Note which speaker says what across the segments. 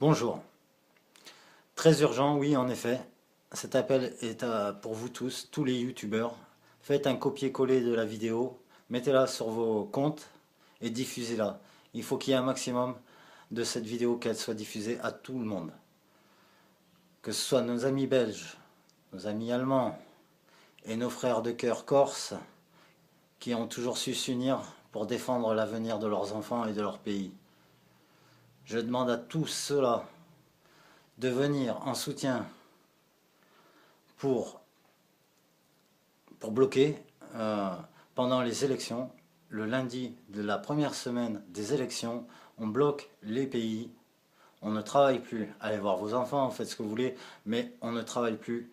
Speaker 1: Bonjour. Très urgent, oui, en effet. Cet appel est pour vous tous les youtubeurs. Faites un copier-coller de la vidéo, mettez-la sur vos comptes et diffusez-la. Il faut qu'il y ait un maximum de cette vidéo, qu'elle soit diffusée à tout le monde. Que ce soit nos amis belges, nos amis allemands et nos frères de cœur corses qui ont toujours su s'unir pour défendre l'avenir de leurs enfants et de leur pays. Je demande à tous ceux-là de venir en soutien pour bloquer pendant les élections. Le lundi de la première semaine des élections, on bloque les pays, on ne travaille plus. Allez voir vos enfants, faites ce que vous voulez, mais on ne travaille plus.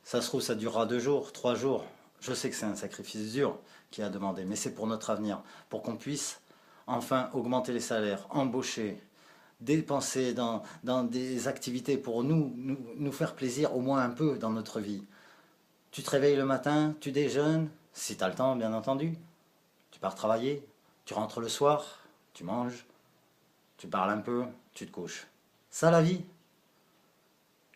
Speaker 1: Ça se trouve, ça durera 2 jours, 3 jours. Je sais que c'est un sacrifice dur qui a demandé, mais c'est pour notre avenir, pour qu'on puisse enfin augmenter les salaires, embaucher, dépenser dans des activités pour nous faire plaisir au moins un peu dans notre vie. Tu te réveilles le matin, tu déjeunes, si tu as le temps bien entendu, tu pars travailler, tu rentres le soir, tu manges, tu parles un peu, tu te couches. Ça la vie.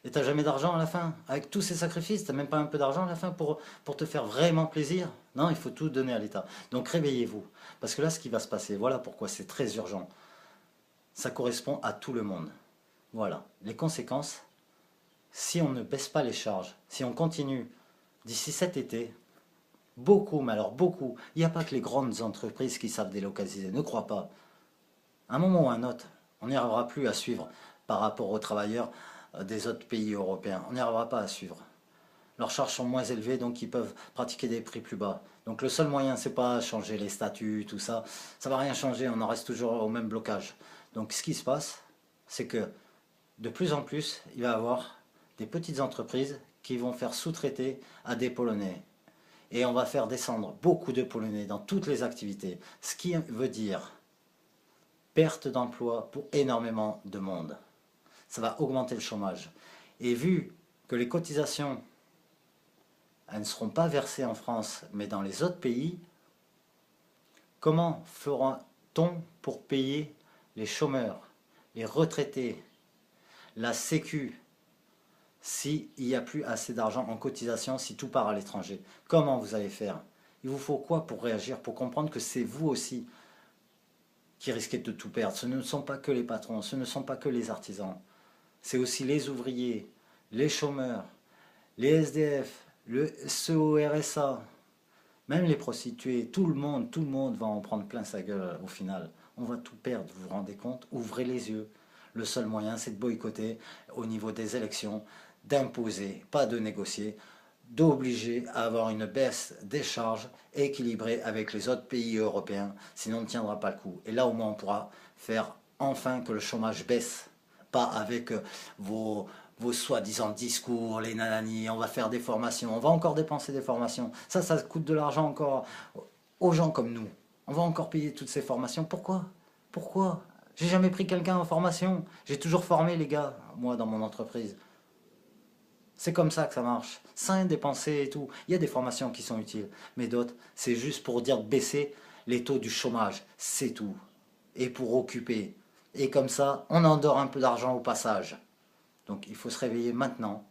Speaker 1: Et t'as jamais d'argent à la fin. Avec tous ces sacrifices, t'as même pas un peu d'argent à la fin pour te faire vraiment plaisir. Non, il faut tout donner à l'État. Donc réveillez-vous. Parce que là, ce qui va se passer, voilà pourquoi c'est très urgent. Ça correspond à tout le monde. Voilà. Les conséquences, si on ne baisse pas les charges, si on continue d'ici cet été, beaucoup, mais alors beaucoup, il n'y a pas que les grandes entreprises qui savent délocaliser, ne crois pas. À un moment ou à un autre, on n'y arrivera plus à suivre par rapport aux travailleurs des autres pays européens. On n'y arrivera pas à suivre. Leurs charges sont moins élevées, donc ils peuvent pratiquer des prix plus bas. Donc le seul moyen, c'est pas changer les statuts, tout ça. Ça va rien changer, on en reste toujours au même blocage. Donc ce qui se passe, c'est que de plus en plus, il va y avoir des petites entreprises qui vont faire sous-traiter à des Polonais. Et on va faire descendre beaucoup de Polonais dans toutes les activités. Ce qui veut dire perte d'emploi pour énormément de monde. Ça va augmenter le chômage. Et vu que les cotisations, elles ne seront pas versées en France, mais dans les autres pays, comment fera-t-on pour payer les chômeurs, les retraités, la Sécu, s'il n'y a plus assez d'argent en cotisation, si tout part à l'étranger? Comment vous allez faire? Il vous faut quoi pour réagir, pour comprendre que c'est vous aussi qui risquez de tout perdre? Ce ne sont pas que les patrons, ce ne sont pas que les artisans. C'est aussi les ouvriers, les chômeurs, les SDF, ceux au RSA, même les prostituées, tout le monde va en prendre plein sa gueule au final. On va tout perdre, vous vous rendez compte? Ouvrez les yeux. Le seul moyen, c'est de boycotter au niveau des élections, d'imposer, pas de négocier, d'obliger à avoir une baisse des charges équilibrée avec les autres pays européens, sinon on ne tiendra pas le coup. Et là au moins on pourra faire enfin que le chômage baisse, pas avec vos soi-disant discours, les nanani, on va faire des formations, on va encore dépenser des formations, ça coûte de l'argent encore aux gens comme nous. On va encore payer toutes ces formations, pourquoi? Pourquoi? J'ai jamais pris quelqu'un en formation, j'ai toujours formé les gars, moi dans mon entreprise. C'est comme ça que ça marche, sans dépenser et tout. Il y a des formations qui sont utiles, mais d'autres, c'est juste pour dire de baisser les taux du chômage, c'est tout. Et pour occuper. Et comme ça, on endort un peu d'argent au passage. Donc il faut se réveiller maintenant.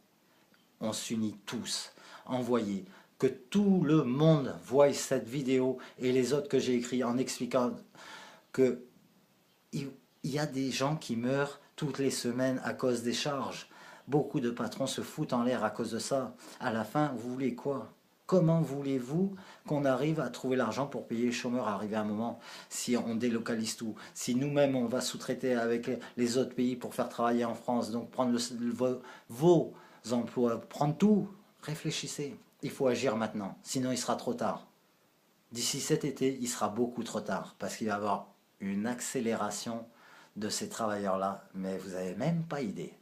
Speaker 1: On s'unit tous. Envoyez. Que tout le monde voie cette vidéo et les autres que j'ai écrits en expliquant que il y a des gens qui meurent toutes les semaines à cause des charges. Beaucoup de patrons se foutent en l'air à cause de ça. À la fin, vous voulez quoi? Comment voulez-vous qu'on arrive à trouver l'argent pour payer les chômeurs à arriver à un moment si on délocalise tout? Si nous-mêmes on va sous-traiter avec les autres pays pour faire travailler en France, donc prendre vos emplois, prendre tout, réfléchissez. Il faut agir maintenant, sinon il sera trop tard. D'ici cet été, il sera beaucoup trop tard parce qu'il va y avoir une accélération de ces travailleurs-là, mais vous n'avez même pas idée.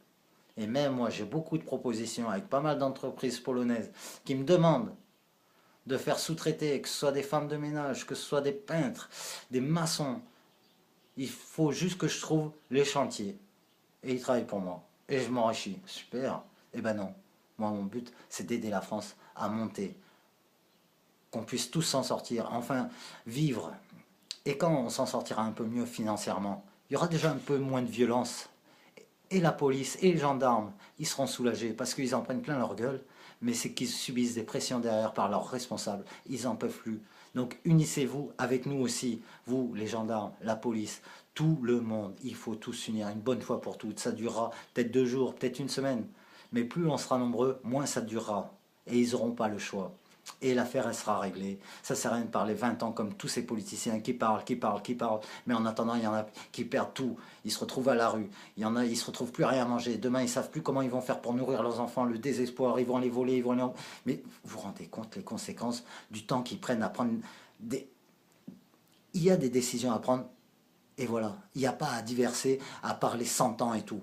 Speaker 1: Et même moi, j'ai beaucoup de propositions avec pas mal d'entreprises polonaises qui me demandent de faire sous-traiter, que ce soit des femmes de ménage, que ce soit des peintres, des maçons. Il faut juste que je trouve les chantiers. Et ils travaillent pour moi. Et je m'enrichis. Super. Eh ben non. Moi, mon but, c'est d'aider la France à monter. Qu'on puisse tous s'en sortir. Enfin, vivre. Et quand on s'en sortira un peu mieux financièrement, il y aura déjà un peu moins de violence. et la police et les gendarmes, ils seront soulagés parce qu'ils en prennent plein leur gueule, mais c'est qu'ils subissent des pressions derrière par leurs responsables. Ils n'en peuvent plus. Donc unissez-vous avec nous aussi, vous, les gendarmes, la police, tout le monde. Il faut tous s'unir une bonne fois pour toutes. Ça durera peut-être 2 jours, peut-être une semaine. Mais plus on sera nombreux, moins ça durera. Et ils n'auront pas le choix. Et l'affaire, elle sera réglée. Ça ne sert à rien de parler 20 ans comme tous ces politiciens qui parlent, qui parlent, qui parlent. Mais en attendant, il y en a qui perdent tout. Ils se retrouvent à la rue. Il y en a, ils se retrouvent plus rien à manger. Demain, ils ne savent plus comment ils vont faire pour nourrir leurs enfants. Le désespoir, ils vont les voler, ils vont les... Mais vous vous rendez compte les conséquences du temps qu'ils prennent à prendre des... Il y a des décisions à prendre. Et voilà. Il n'y a pas à diverser, à parler 100 ans et tout.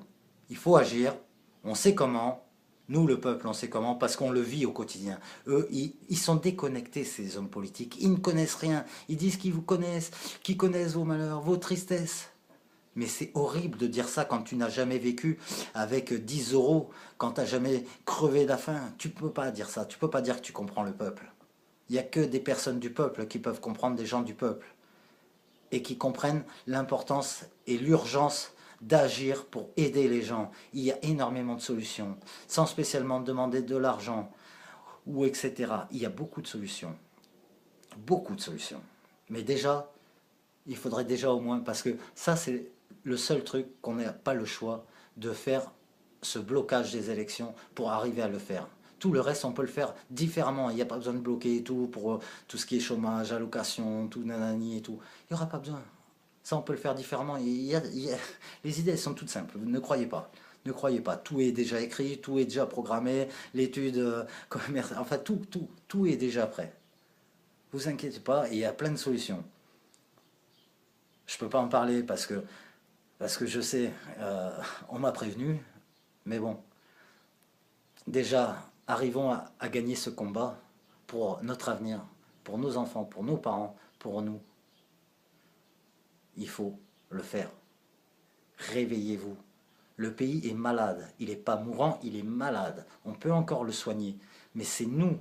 Speaker 1: Il faut agir. On sait comment. Nous, le peuple, on sait comment, parce qu'on le vit au quotidien. Eux, ils sont déconnectés, ces hommes politiques. Ils ne connaissent rien. Ils disent qu'ils connaissent vos malheurs, vos tristesses. Mais c'est horrible de dire ça quand tu n'as jamais vécu avec 10 euros, quand tu n'as jamais crevé de la faim. Tu ne peux pas dire ça. Tu ne peux pas dire que tu comprends le peuple. Il n'y a que des personnes du peuple qui peuvent comprendre des gens du peuple et qui comprennent l'importance et l'urgence d'agir pour aider les gens. Il y a énormément de solutions, sans spécialement demander de l'argent, ou etc. Il y a beaucoup de solutions. Beaucoup de solutions. Mais déjà, il faudrait déjà au moins, parce que ça c'est le seul truc qu'on n'a pas le choix de faire, ce blocage des élections pour arriver à le faire. Tout le reste, on peut le faire différemment. Il n'y a pas besoin de bloquer tout pour tout ce qui est chômage, allocation, tout nanani et tout. Il n'y aura pas besoin. Ça, on peut le faire différemment. Les idées, elles sont toutes simples. Ne croyez pas. Ne croyez pas. Tout est déjà écrit, tout est déjà programmé. L'étude, enfin, tout est déjà prêt. Vous inquiétez pas, et il y a plein de solutions. Je ne peux pas en parler parce que je sais, on m'a prévenu. Mais bon, déjà, arrivons à gagner ce combat pour notre avenir, pour nos enfants, pour nos parents, pour nous. Il faut le faire. Réveillez-vous. Le pays est malade. Il n'est pas mourant, il est malade. On peut encore le soigner. Mais c'est nous,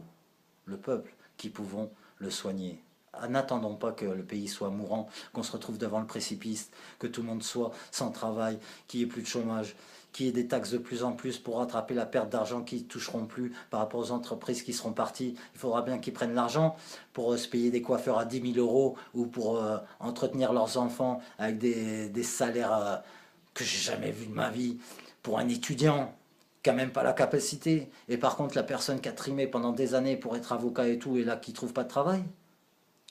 Speaker 1: le peuple, qui pouvons le soigner. N'attendons pas que le pays soit mourant, qu'on se retrouve devant le précipice, que tout le monde soit sans travail, qu'il n'y ait plus de chômage, qu'il y ait des taxes de plus en plus pour rattraper la perte d'argent qui ne toucheront plus par rapport aux entreprises qui seront parties. Il faudra bien qu'ils prennent l'argent pour se payer des coiffeurs à 10 000 euros ou pour entretenir leurs enfants avec des salaires que j'ai jamais vus de ma vie. Pour un étudiant qui n'a même pas la capacité. Et par contre, la personne qui a trimé pendant des années pour être avocat et tout, et là qui ne trouve pas de travail.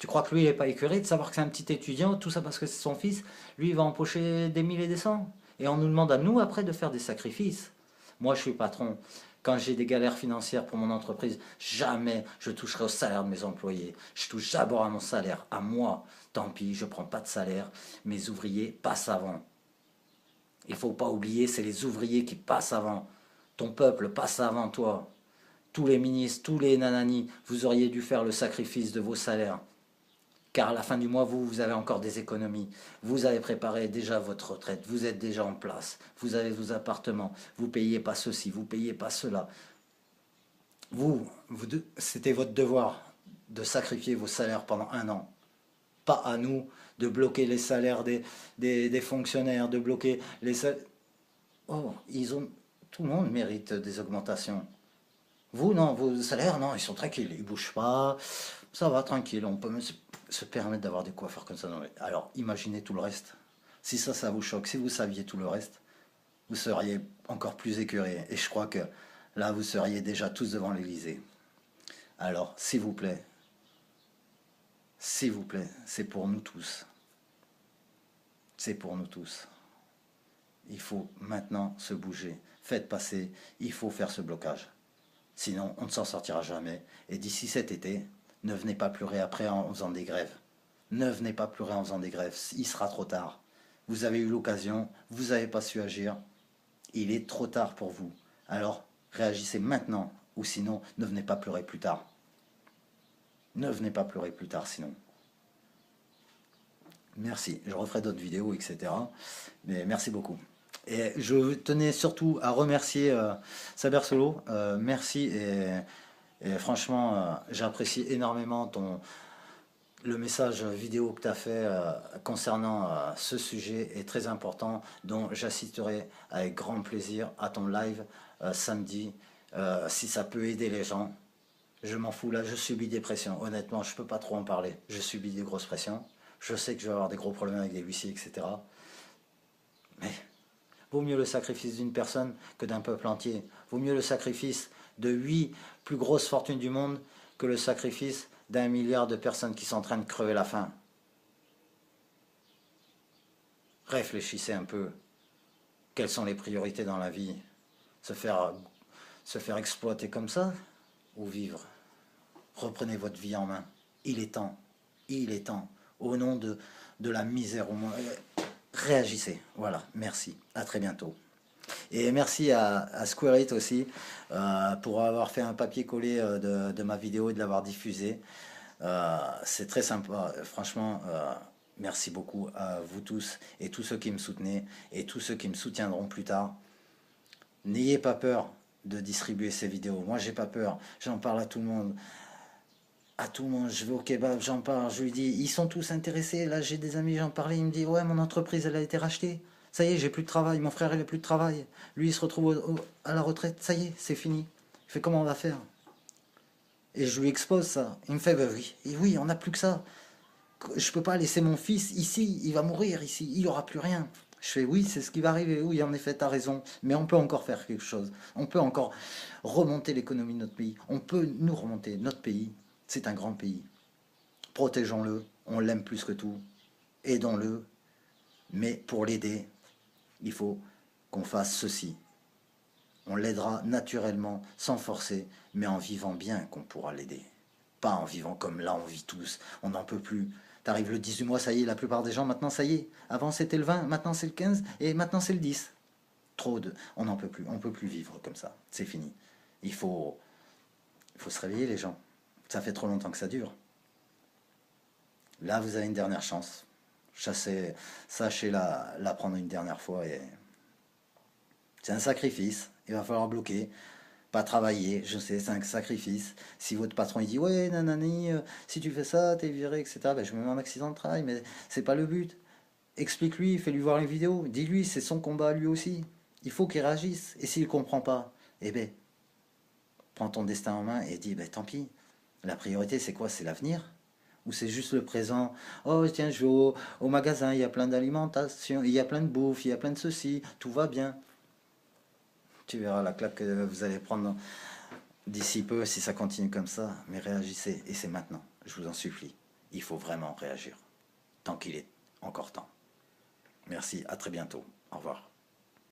Speaker 1: Tu crois que lui, il n'est pas écœuré de savoir que c'est un petit étudiant, tout ça parce que c'est son fils. Lui, il va empocher des mille et des cents. Et on nous demande à nous, après, de faire des sacrifices. Moi, je suis patron. Quand j'ai des galères financières pour mon entreprise, jamais je toucherai au salaire de mes employés. Je touche d'abord à mon salaire, à moi. Tant pis, je ne prends pas de salaire. Mes ouvriers passent avant. Il ne faut pas oublier, c'est les ouvriers qui passent avant. Ton peuple passe avant toi. Tous les ministres, tous les nananis, vous auriez dû faire le sacrifice de vos salaires. Car à la fin du mois, vous avez encore des économies. Vous avez préparé déjà votre retraite. Vous êtes déjà en place. Vous avez vos appartements. Vous ne payez pas ceci, vous ne payez pas cela. C'était votre devoir de sacrifier vos salaires pendant 1 an. Pas à nous de bloquer les salaires des fonctionnaires, de bloquer les salaires. Oh, tout le monde mérite des augmentations. Vous, non, vos salaires, non, ils sont tranquilles, ils ne bougent pas, ça va, tranquille, on peut même se permettre d'avoir des coiffeurs comme ça. Alors, imaginez tout le reste. Si ça vous choque, si vous saviez tout le reste, vous seriez encore plus écœurés. Et je crois que là, vous seriez déjà tous devant l'Élysée. Alors, s'il vous plaît, c'est pour nous tous. C'est pour nous tous. Il faut maintenant se bouger. Faites passer, il faut faire ce blocage. Sinon, on ne s'en sortira jamais. Et d'ici cet été, ne venez pas pleurer après en faisant des grèves. Ne venez pas pleurer en faisant des grèves. Il sera trop tard. Vous avez eu l'occasion, vous n'avez pas su agir. Il est trop tard pour vous. Alors, réagissez maintenant, ou sinon, ne venez pas pleurer plus tard. Ne venez pas pleurer plus tard, sinon. Merci. Je referai d'autres vidéos, etc. Mais merci beaucoup. Et je tenais surtout à remercier Saber Solo. Merci et franchement, j'apprécie énormément le message vidéo que tu as fait concernant ce sujet est très important, dont j'assisterai avec grand plaisir à ton live samedi, si ça peut aider les gens. Je m'en fous, là je subis des pressions, honnêtement je peux pas trop en parler, je subis des grosses pressions, je sais que je vais avoir des gros problèmes avec des huissiers, etc. Mais vaut mieux le sacrifice d'une personne que d'un peuple entier, vaut mieux le sacrifice de 8 plus grosses fortunes du monde que le sacrifice d'1 milliard de personnes qui sont en train de crever la faim. Réfléchissez un peu, quelles sont les priorités dans la vie? Se faire exploiter comme ça ou vivre? Reprenez votre vie en main. Il est temps. Il est temps. Au nom de la misère au moins. Réagissez. Voilà. Merci. À très bientôt. Et merci à Square It aussi pour avoir fait un papier collé de ma vidéo et de l'avoir diffusé. C'est très sympa. Franchement, merci beaucoup à vous tous et tous ceux qui me soutenaient et tous ceux qui me soutiendront plus tard. N'ayez pas peur de distribuer ces vidéos. Moi, j'ai pas peur. J'en parle à tout le monde. À tout le monde, je vais au kebab, j'en parle, je lui dis, ils sont tous intéressés. Là, j'ai des amis, j'en parlais, il me dit, ouais, mon entreprise, elle a été rachetée. Ça y est, j'ai plus de travail. Mon frère, il a plus de travail. Lui, il se retrouve à la retraite. Ça y est, c'est fini. Il fait, comment on va faire? Et je lui expose ça. Il me fait, bah oui, et oui, on n'a plus que ça. Je peux pas laisser mon fils ici, il va mourir ici, il n'y aura plus rien. Je fais, oui, c'est ce qui va arriver. Oui, en effet, tu as raison. Mais on peut encore faire quelque chose. On peut encore remonter l'économie de notre pays. On peut nous remonter notre pays. C'est un grand pays. Protégeons-le. On l'aime plus que tout. Aidons-le. Mais pour l'aider, il faut qu'on fasse ceci. On l'aidera naturellement, sans forcer, mais en vivant bien qu'on pourra l'aider. Pas en vivant comme là, on vit tous. On n'en peut plus. T'arrives le 10 du mois, ça y est, la plupart des gens, maintenant, ça y est. Avant, c'était le 20, maintenant, c'est le 15, et maintenant, c'est le 10. Trop de... On n'en peut plus. On ne peut plus vivre comme ça. C'est fini. Il faut se réveiller, les gens. Ça fait trop longtemps que ça dure. Là, vous avez une dernière chance. Sachez-la prendre une dernière fois. Et c'est un sacrifice. Il va falloir bloquer. Pas travailler, je sais, c'est un sacrifice. Si votre patron il dit ouais nanani, si tu fais ça, t'es viré, etc. Ben, je me mets en accident de travail, mais c'est pas le but. Explique-lui, fais-lui voir les vidéos, dis-lui, c'est son combat lui aussi. Il faut qu'il réagisse. Et s'il comprend pas, eh ben, prends ton destin en main et dis, ben tant pis. La priorité c'est quoi? C'est l'avenir? Ou c'est juste le présent? Oh tiens, je vais au magasin, il y a plein d'alimentation, il y a plein de bouffe, il y a plein de ceci, tout va bien. Tu verras la claque que vous allez prendre d'ici peu si ça continue comme ça. Mais réagissez, et c'est maintenant, je vous en supplie. Il faut vraiment réagir, tant qu'il est encore temps. Merci, à très bientôt. Au revoir.